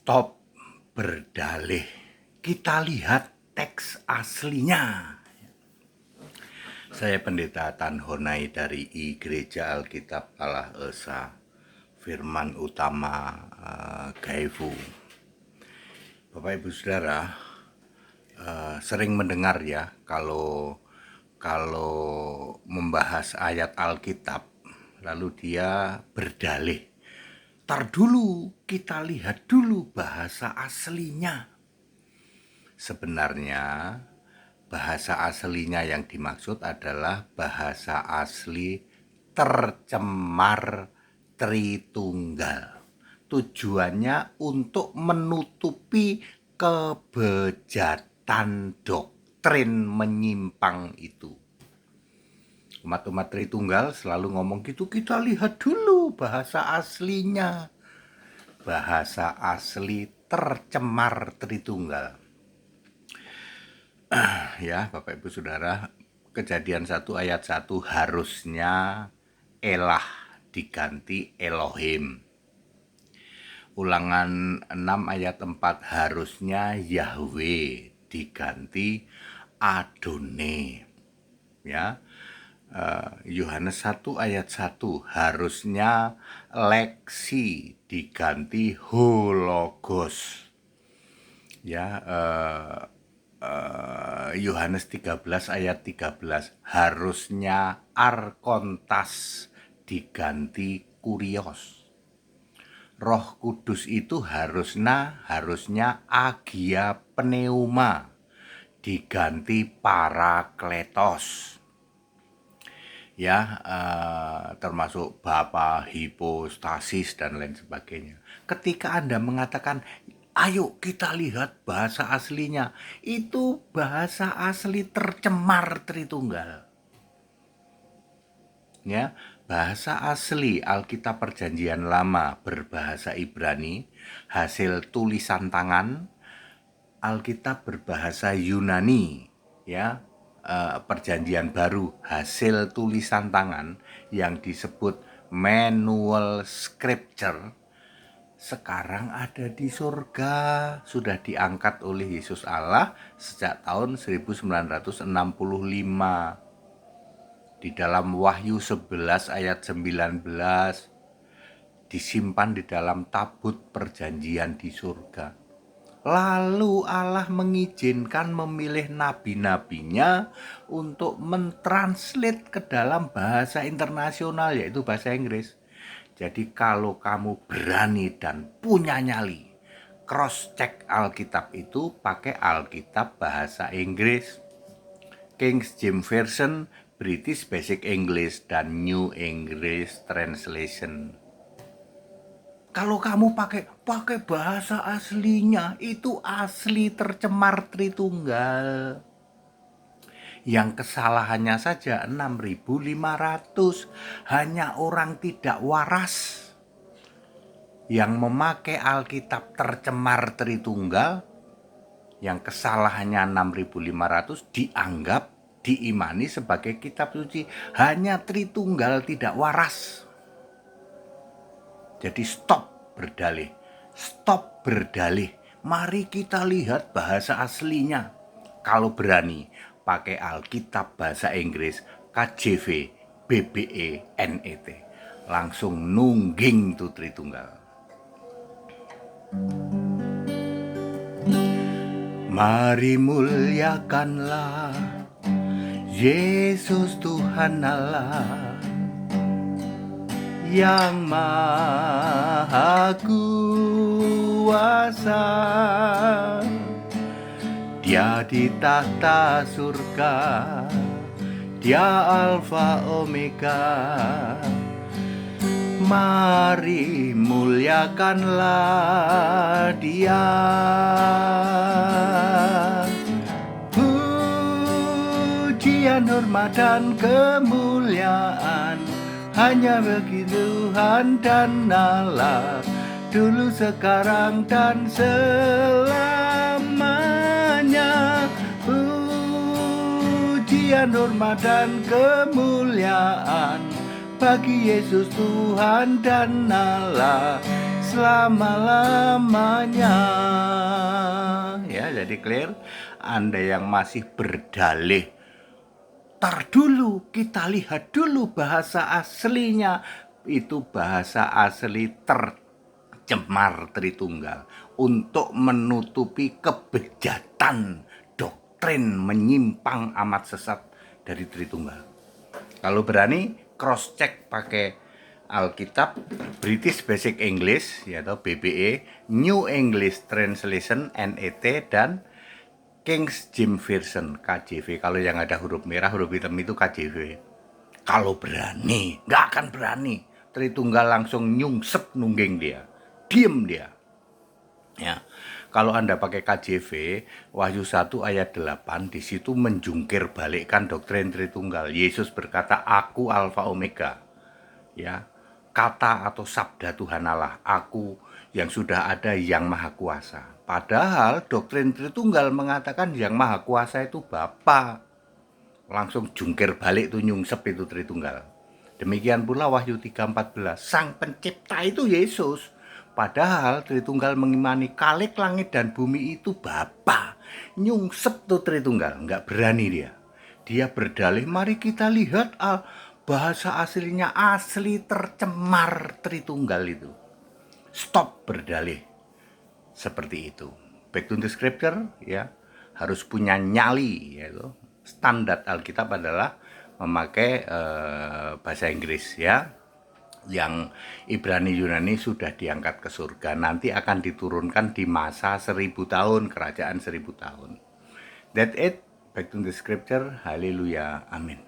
Stop berdalih. Kita lihat teks aslinya. Saya Pendeta Tan Honai dari Gereja Alkitab Allah Esa, Firman Utama Gaifu. Bapak Ibu Saudara, sering mendengar ya kalau membahas ayat Alkitab lalu dia berdalih. Tar dulu, kita lihat dulu bahasa aslinya. Sebenarnya bahasa aslinya yang dimaksud adalah bahasa asli tercemar Tritunggal. Tujuannya untuk menutupi kebejatan doktrin menyimpang itu. Umat-umat Tritunggal selalu ngomong gitu, kita lihat dulu bahasa aslinya. Bahasa asli tercemar Tritunggal. Ya, Bapak Ibu Saudara, Kejadian 1 ayat 1 harusnya Elah diganti Elohim. Ulangan 6 ayat 4 harusnya Yahweh diganti Adone. Ya. Yohanes 1 ayat 1 harusnya leksi diganti hologos. Ya, Yohanes 13 ayat 13 harusnya arkontas diganti kurios. Roh Kudus itu harusnya agia pneuma diganti parakletos. Ya, termasuk Bapa, hipostasis dan lain sebagainya. Ketika Anda mengatakan, ayo kita lihat bahasa aslinya, itu bahasa asli tercemar Tritunggal. Ya, bahasa asli Alkitab Perjanjian Lama berbahasa Ibrani, hasil tulisan tangan. Alkitab berbahasa Yunani, ya. Perjanjian Baru hasil tulisan tangan yang disebut manual scripture sekarang ada di surga, sudah diangkat oleh Yesus Allah sejak tahun 1965. Di dalam Wahyu 11 ayat 19 disimpan di dalam tabut perjanjian di surga. Lalu Allah mengizinkan memilih nabi-nabinya untuk mentranslate ke dalam bahasa internasional, yaitu bahasa Inggris. Jadi kalau kamu berani dan punya nyali, cross check Alkitab itu pakai Alkitab bahasa Inggris. King James Version, British Basic English, dan New English Translation. Kalau kamu pakai bahasa aslinya, itu asli tercemar Tritunggal. Yang kesalahannya saja 6.500, hanya orang tidak waras yang memakai Alkitab tercemar Tritunggal, yang kesalahannya 6.500 dianggap, diimani sebagai kitab suci. Hanya Tritunggal tidak waras. Jadi stop berdalih, stop berdalih. Mari kita lihat bahasa aslinya. Kalau berani, pakai Alkitab bahasa Inggris, KJV, BBE, NET. Langsung nungging tuh Tritunggal. Mari muliakanlah Yesus Tuhan Allah yang maha kuasa. Dia di tahta surga, Dia Alfa Omega. Mari muliakanlah Dia. Pujian, hormat dan kemuliaan hanya bagi Tuhan dan Allah, dulu, sekarang, dan selamanya. Pujian, hormat dan kemuliaan bagi Yesus Tuhan dan Allah, selama-lamanya. Ya, jadi clear. Anda yang masih berdalih, tar dulu, kita lihat dulu bahasa aslinya. Itu bahasa asli tercemar Tritunggal untuk menutupi kebejatan doktrin menyimpang amat sesat dari Tritunggal. Kalau berani cross check pakai Alkitab British Basic English yaitu BBE, New English Translation NET, dan King James Version KJV. Kalau yang ada huruf merah, huruf hitam itu KJV. Kalau berani, nggak akan berani. Tritunggal langsung nyungsep nungging dia, diem dia. Ya, kalau Anda pakai KJV, Wahyu 1 ayat 8, di situ menjungkir balikkan doktrin Tritunggal. Yesus berkata, aku Alfa Omega. Ya, kata atau sabda Tuhan Allah, aku yang sudah ada, yang maha kuasa. Padahal doktrin Tritunggal mengatakan yang maha kuasa itu Bapa. Langsung jungkir balik tuh, nyungsep itu Tritunggal. Demikian pula Wahyu 3:14, sang pencipta itu Yesus. Padahal Tritunggal mengimani Khalik langit dan bumi itu Bapa. Nyungsep tuh Tritunggal, nggak berani dia. Dia berdalih, mari kita lihat bahasa aslinya asli tercemar Tritunggal itu. Stop berdalih seperti itu. Back to the scripture, ya, harus punya nyali, yaitu standar Alkitab adalah memakai bahasa Inggris, ya. Yang Ibrani Yunani sudah diangkat ke surga, nanti akan diturunkan di masa 1000 tahun, kerajaan 1000 tahun. That's it. Back to the scripture. Haleluya. Amin.